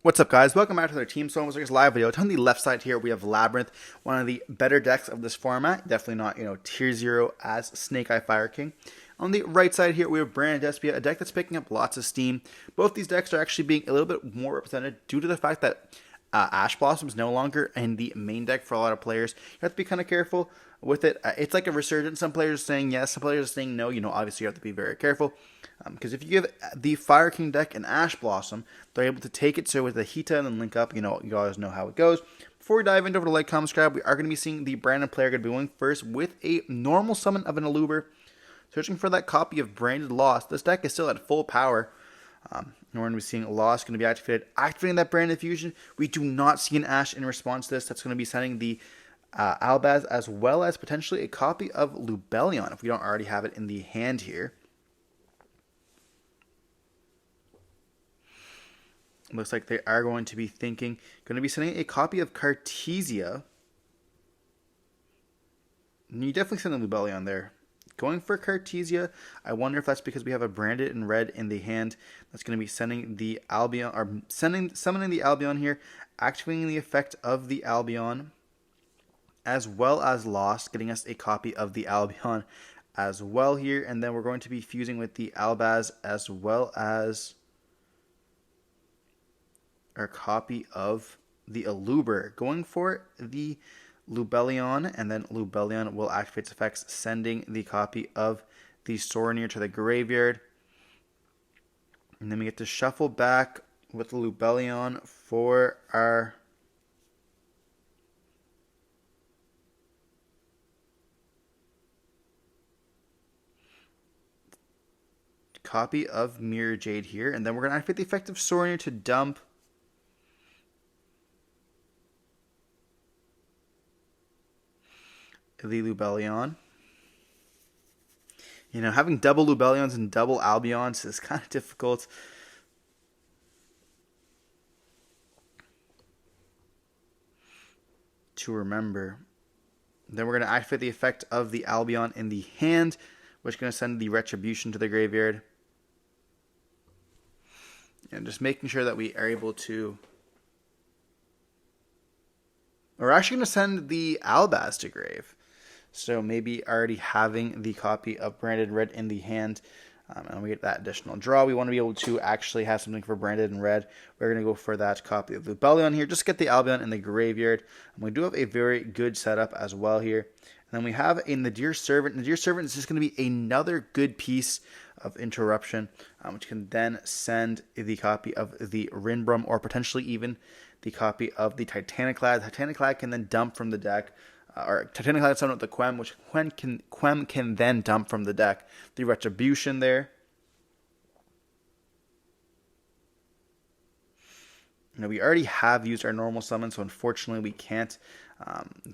What's up, guys? Welcome back to another Team Solemn Circus live video. On the left side here, we have Labrynth, one of the better decks of this format. Definitely not, tier 0 as Snake Eye Fire King. On the right side here, we have Branded Despia, a deck that's picking up lots of steam. Both these decks are actually being a little bit more represented due to the fact that Ash Blossom is no longer in the main deck for a lot of players. You have to be kind of careful with it. It's like a resurgence. Some players are saying yes, some players are saying no. Obviously you have to be very careful. Because if you give the Fire King deck an Ash Blossom, they're able to take it so with the Hita and then link up. You always know how it goes. Before we dive into over the Light Common Scribe, we are going to be seeing the Branded player going to be going first with a normal summon of an Aluber. Searching for that copy of Branded Lost. This deck is still at full power. We're going to be seeing Lost going to be activated. Activating that Branded Fusion. We do not see an Ash in response to this. That's going to be sending the Albaz as well as potentially a copy of Lubellion if we don't already have it in the hand here. Looks like they are going to be going to be sending a copy of Cartesia. And you definitely send a Lubellion there. Going for Cartesia. I wonder if that's because we have a Branded in red in the hand. That's going to be sending the Albion, or summoning the Albion here, activating the effect of the Albion, as well as Lost, getting us a copy of the Albion as well here. And then we're going to be fusing with the Albaz as well as our copy of the Aluber. Going for the Lubellion, and then Lubellion will activate its effects, sending the copy of the Sorenir to the graveyard. And then we get to shuffle back with the Lubellion for our copy of Mirror Jade here. And then we're going to activate the effect of Sorenir to dump the Lubellion. Having double Lubellions and double Albions is kind of difficult. To remember. Then we're going to activate the effect of the Albion in the hand, which is going to send the Retribution to the graveyard. And just making sure that we are able to... We're actually going to send the Albaz to grave. So maybe already having the copy of Branded Red in the hand, and we get that additional draw. We want to be able to actually have something for Branded in Red. We're going to go for that copy of Lubellion here. Just get the Albion in the graveyard. And we do have a very good setup as well here. And then we have a Nadir Servant. Nadir Servant is just going to be another good piece of interruption, which can then send the copy of the Rinbrum, or potentially even the copy of the Titaniclad. Titaniclad can then dump from the deck. Or Titaniclad summon with the Quem, which Quem can then dump from the deck. The Retribution there. Now, we already have used our normal summon, so unfortunately we can't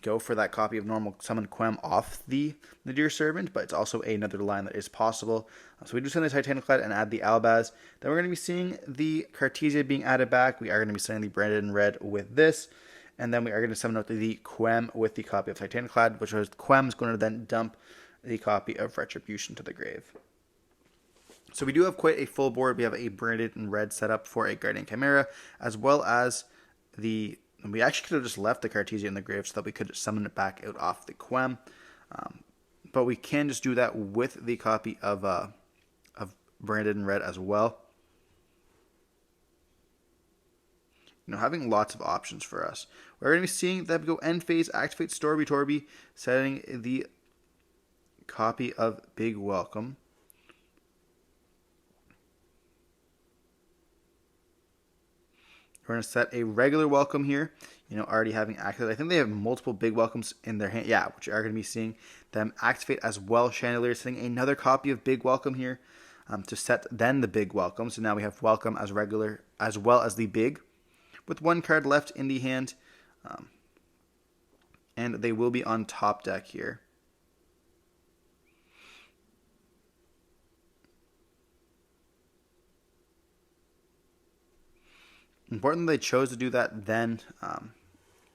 go for that copy of normal summon Quem off the Nadir Servant, but it's also another line that is possible. So we do send the Titaniclad and add the Albaz. Then we're going to be seeing the Cartesia being added back. We are going to be sending the Branded in red with this. And then we are going to summon out the Quem with the copy of Titaniclad, which was Quem's going to then dump the copy of Retribution to the grave. So we do have quite a full board. We have a Branded in red setup for a Guardian Chimera, as well as we actually could have just left the Cartesia in the grave so that we could summon it back out off the Quem. But we can just do that with the copy of Branded in red as well. Having lots of options for us. We're going to be seeing that we go end phase, activate Storby Torby, setting the copy of Big Welcome. We're going to set a regular welcome here, already having activated. I think they have multiple Big Welcomes in their hand. Yeah, which you are going to be seeing them activate as well. Chandelier setting another copy of Big Welcome here to set then the Big Welcome. So now we have Welcome as regular as well as the Big, with one card left in the hand, and they will be on top deck here. Important they chose to do that then.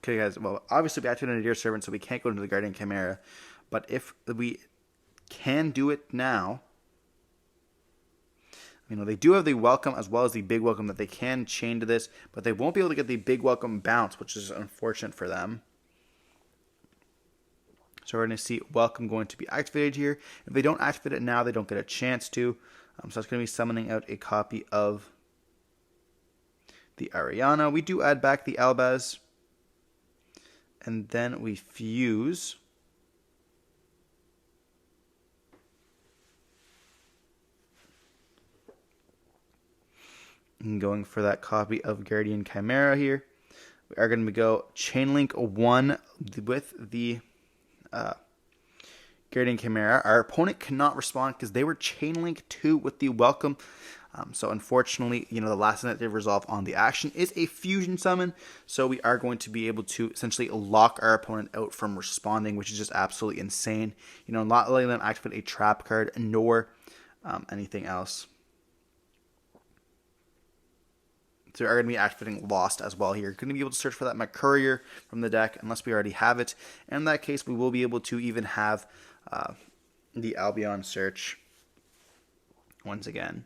Okay, guys, well, obviously we activated a Nadir Servant, so we can't go into the Guardian Chimera, but if we can do it now, They do have the welcome as well as the big welcome that they can chain to this, but they won't be able to get the big welcome bounce, which is unfortunate for them. So we're going to see welcome going to be activated here. If they don't activate it now, they don't get a chance to. So it's going to be summoning out a copy of the Ariana. We do add back the Albaz. And then we fuse. And going for that copy of Guardian Chimera here. We are going to go Chainlink 1 with the Guardian Chimera. Our opponent cannot respond because they were Chainlink 2 with the welcome. So unfortunately, the last thing that they resolve on the action is a fusion summon. So we are going to be able to essentially lock our opponent out from responding, which is just absolutely insane. Not letting them activate a trap card nor anything else. So we are going to be activating Lost as well here. You're going to be able to search for that Courier from the deck unless we already have it. And in that case, we will be able to even have the Albion search once again.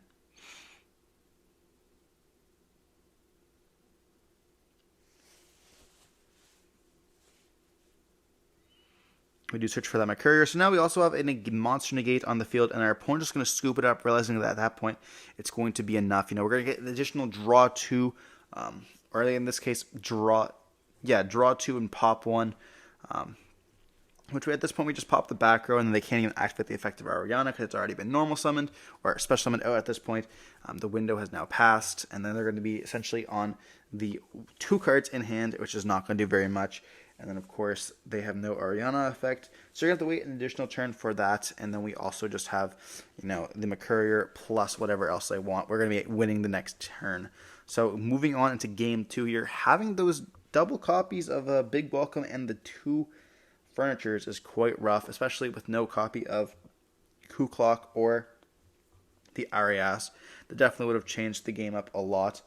We do search for that Courier. So now we also have a monster negate on the field, and our opponent is going to scoop it up, realizing that at that point it's going to be enough. We're going to get an additional draw 2, or in this case, draw 2 and pop 1. Which at this point we just pop the back row, and then they can't even activate the effect of Ariana because it's already been normal summoned or special summoned out at this point. The window has now passed, and then they're going to be essentially on the 2 cards in hand, which is not going to do very much. And then, of course, they have no Ariana effect. So you're going to have to wait an additional turn for that. And then we also just have, the Courier plus whatever else they want. We're going to be winning the next turn. So moving on into game 2 here. Having those double copies of a Big Welcome and the 2 furnitures is quite rough, especially with no copy of Ku-Klok or the Arias. That definitely would have changed the game up a lot.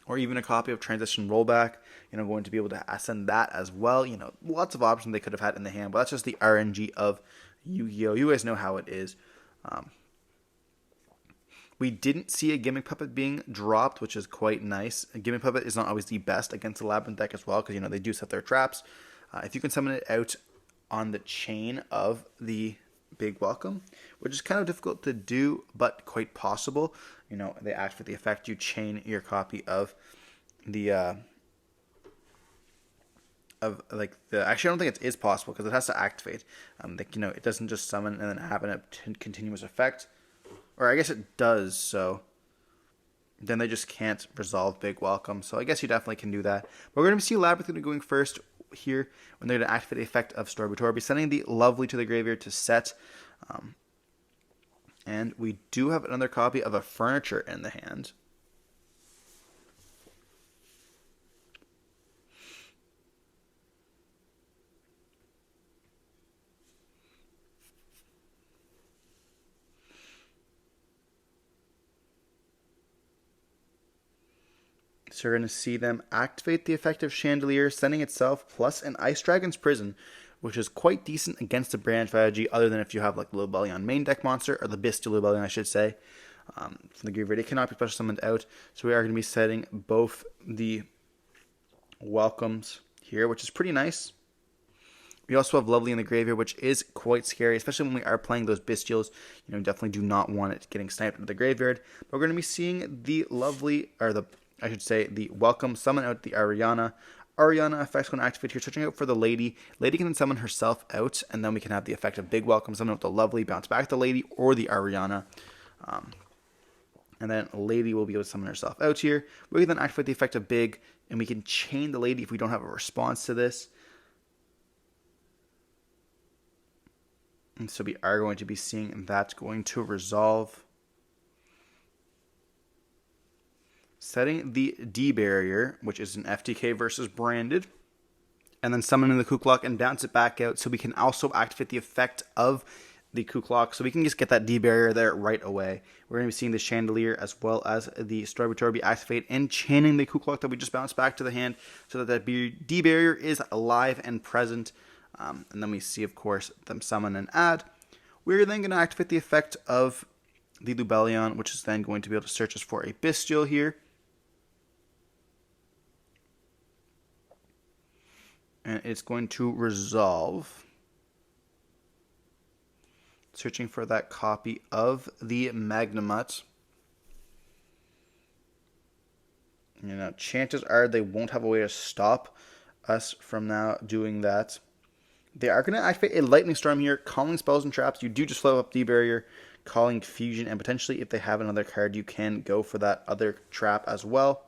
Or even a copy of Transition Rollback, going to be able to ascend that as well. Lots of options they could have had in the hand, but that's just the RNG of Yu-Gi-Oh! You guys know how it is. We didn't see a Gimmick Puppet being dropped, which is quite nice. A Gimmick Puppet is not always the best against the Labrynth deck as well, because, they do set their traps. If you can summon it out on the chain of the Big Welcome, which is kind of difficult to do, but quite possible. They activate the effect, you chain your copy of the actually I don't think it is possible because it has to activate. It doesn't just summon and then have a continuous effect, or I guess it does. So then they just can't resolve Big Welcome. So I guess you definitely can do that. But we're going to see Labrynth going first here when they're going to activate the effect of Storby, sending the Lovely to the graveyard to set. And we do have another copy of a Furniture in the hand. So we're going to see them activate the effect of Chandelier, sending itself plus an Ice Dragon's Prison, which is quite decent against the Branch strategy, other than if you have like the Lobelion main deck monster, or the Bestial Lobelion, I should say, from the graveyard. It cannot be special summoned out, so we are going to be setting both the welcomes here, which is pretty nice. We also have Lovely in the graveyard, which is quite scary, especially when we are playing those Bestials. Definitely do not want it getting sniped into the graveyard. But we're going to be seeing the Lovely, or the Welcome, summon out the Ariana. Ariana effect's going to activate here, searching out for the Lady. Lady can then summon herself out, and then we can have the effect of Big Welcome, summon out the Lovely, bounce back the Lady, or the Ariana. And then Lady will be able to summon herself out here. We can then activate the effect of Big, and we can chain the Lady if we don't have a response to this. And so we are going to be seeing that's going to resolve. Setting the D barrier, which is an FTK versus branded, and then summoning the Ku-Klok and bounce it back out, so we can also activate the effect of the Ku-Klok, so we can just get that D barrier there right away. We're going to be seeing the Chandelier as well as the Storby activate and chaining the Ku-Klok that we just bounced back to the hand, so that D barrier is alive and present. And then we see, of course, them summon and add. We're then going to activate the effect of the Lubellion, which is then going to be able to search us for a Bestial here. And it's going to resolve, searching for that copy of the Magnemite. You know, chances are they won't have a way to stop us from now doing that. They are going to activate a Lightning Storm here, calling spells and traps. You do just flow up the barrier, calling Fusion, and potentially if they have another card, you can go for that other trap as well.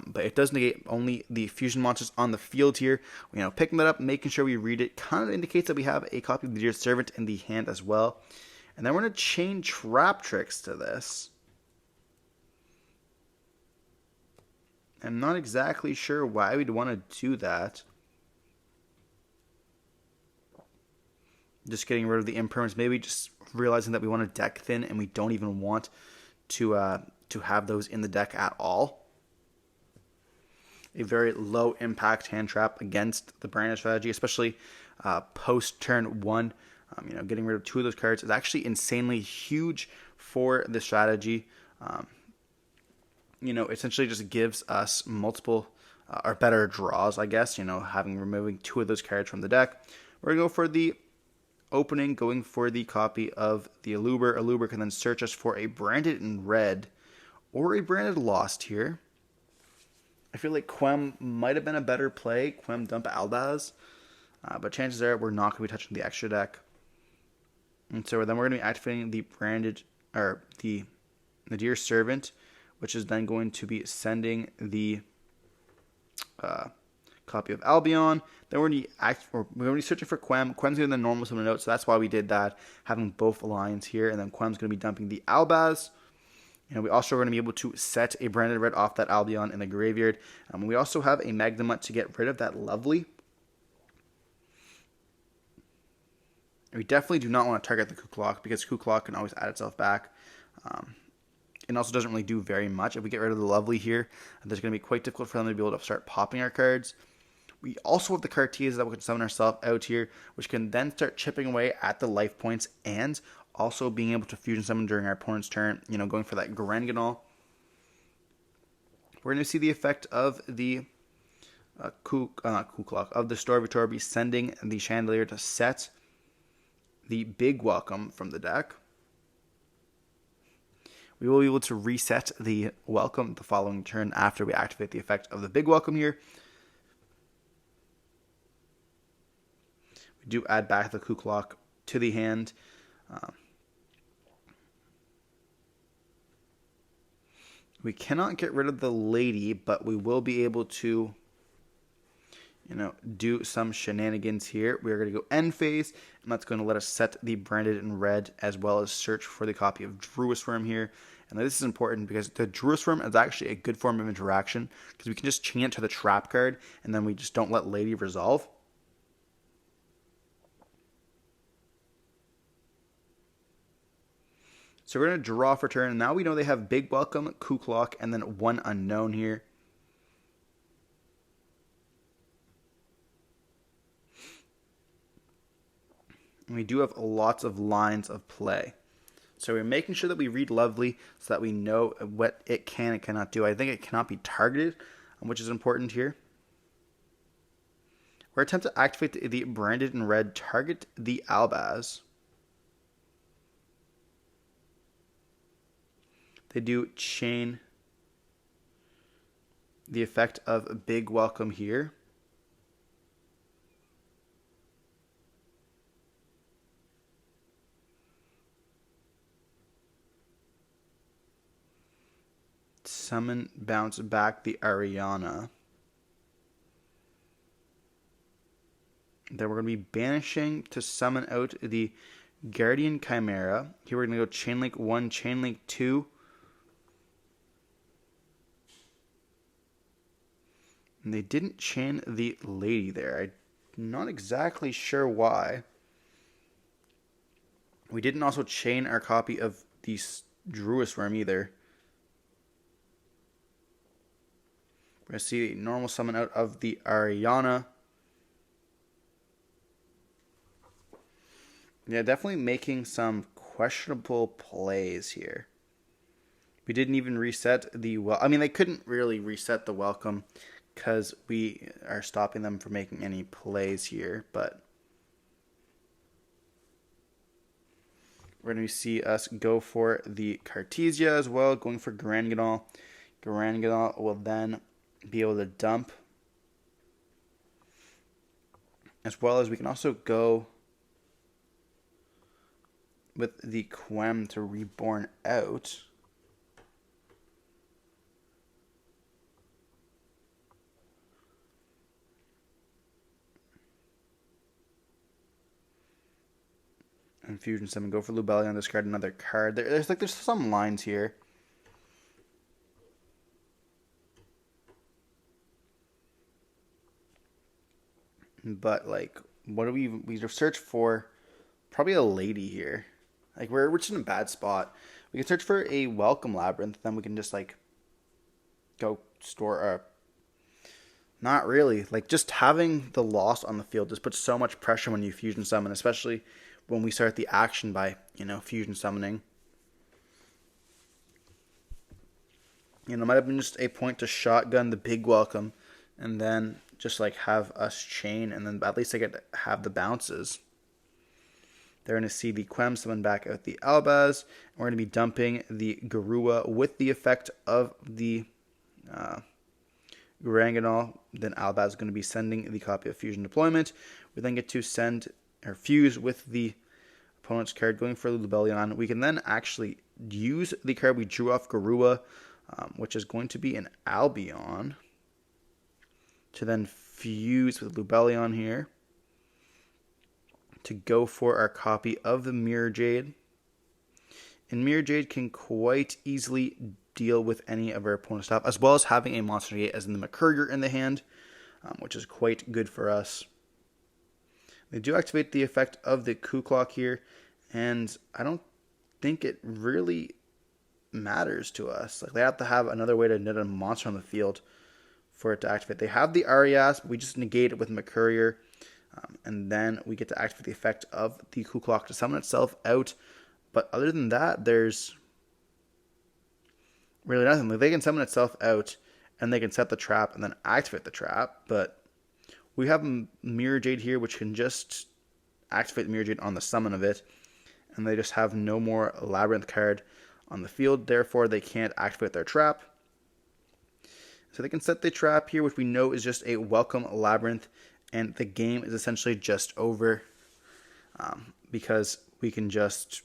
But it does negate only the Fusion monsters on the field here. You know, picking that up, making sure we read it, kind of indicates that we have a copy of the Dear Servant in the hand as well. And then we're going to chain Trap Tricks to this. I'm not exactly sure why we'd want to do that. Just getting rid of the impermanence, maybe just realizing that we want to deck thin and we don't even want to have those in the deck at all. A very low impact hand trap against the Branded strategy, especially post turn 1. You know, getting rid of 2 of those cards is actually insanely huge for the strategy. You know, essentially just gives us multiple or better draws, I guess, you know, removing 2 of those cards from the deck. We're going to go for the opening, going for the copy of the Aluber. Aluber can then search us for a Branded in red or a Branded Lost here. I feel like Quem might have been a better play, Quem dump Aldaz, but chances are we're not going to be touching the extra deck. And so then we're going to be activating the Branded, or the Dear Servant, which is then going to be sending the copy of Albion. Then we're going to be searching for Quem. Quem's going to the normal summon note, so that's why we did that, having both lines here. And then Quem's going to be dumping the Albaz. You know, we also are going to be able to set a Branded red off that Albion in the graveyard. We also have a Magnemite to get rid of that Lovely. We definitely do not want to target the Kuklok because Kuklok can always add itself back. It also doesn't really do very much. If we get rid of the Lovely here, it's going to be quite difficult for them to be able to start popping our cards. We also have the Cartiers that we can summon ourselves out here, which can then start chipping away at the life points and also being able to fusion summon during our opponent's turn, you know, going for that Granganol. We're going to see the effect of the Kuklok, of the Storvitorbi sending the Chandelier to set the Big Welcome from the deck. We will be able to reset the Welcome the following turn after we activate the effect of the Big Welcome here. We do add back the Kuklok to the hand. We cannot get rid of the Lady, but we will be able to, you know, do some shenanigans here. We're going to go end phase, and that's going to let us set the Branded in red as well as search for the copy of Druisworm here. And this is important because the Druisworm is actually a good form of interaction because we can just chain it to the trap card, and then we just don't let Lady resolve. So we're going to draw for turn. Now we know they have Big Welcome, Kuklok, and then 1 unknown here. And we do have lots of lines of play. So we're making sure that we read Lovely so that we know what it can and cannot do. I think it cannot be targeted, which is important here. We're attempting to activate the Branded in red, target the Albaz. They do chain the effect of Big Welcome here. Summon, bounce back the Ariana. Then we're going to be banishing to summon out the Guardian Chimera. Here we're going to go Chainlink 1, Chainlink 2. And they didn't chain the Lady there. I'm not exactly sure why. We didn't also chain our copy of the Druisworm either. We're going to see the normal summon out of the Ariana. Yeah, definitely making some questionable plays here. We didn't even reset the I mean, they couldn't really reset the welcome because we are stopping them from making any plays here. But we're going to see us go for the Cartesia as well, going for Garangadal. Garangadal will then be able to dump. As well as we can also go with the Quem to Reborn out. And Fusion Summon, go for Lubellion, discard another card. There's some lines here. But like, what do we search for? Probably a lady here. Like we're just in a bad spot. We can search for a Welcome Labrynth, then we can just like go store. Not really. Like just having the loss on the field just puts so much pressure when you Fusion Summon, especially when we start the action by Fusion Summoning. It might have been just a point to shotgun the big Welcome, and then just like have us chain, and then at least I get to have the bounces. They're going to see the Quem summon back out the Albaz, and we're going to be dumping the Garua with the effect of the Garangadal. Then Albaz is going to be sending the copy of Fusion Deployment. We then get to send or fuse with the opponent's card, going for the Lubellion. We can then actually use the card we drew off Garua, which is going to be an Albion, to then fuse with Lubellion here to go for our copy of the Mirror Jade. And Mirror Jade can quite easily deal with any of our opponent's stuff, as well as having a Monster Gate as in the McCurrier in the hand, which is quite good for us. They do activate the effect of the Coup Clock here, and I don't think it really matters to us. Like they have to have another way to net a monster on the field for it to activate. They have the Arias, but we just negate it with McCurrier, and then we get to activate the effect of the Coup Clock to summon itself out. But other than that, there's really nothing. Like they can summon itself out, and they can set the trap and then activate the trap. But we have Mirror Jade here, which can just activate the Mirror Jade on the summon of it, and they just have no more Labrynth card on the field. Therefore, they can't activate their trap. So they can set the trap here, which we know is just a Welcome Labrynth, and the game is essentially just over because we can just,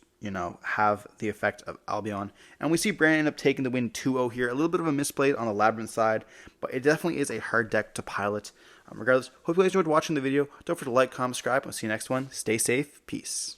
have the effect of Albion. And we see Brandon end up taking the win 2-0 here. A little bit of a misplay on the Labrynth side, but it definitely is a hard deck to pilot. Regardless, hope you guys enjoyed watching the video. Don't forget to like, comment, subscribe. I'll see you next one. Stay safe. Peace.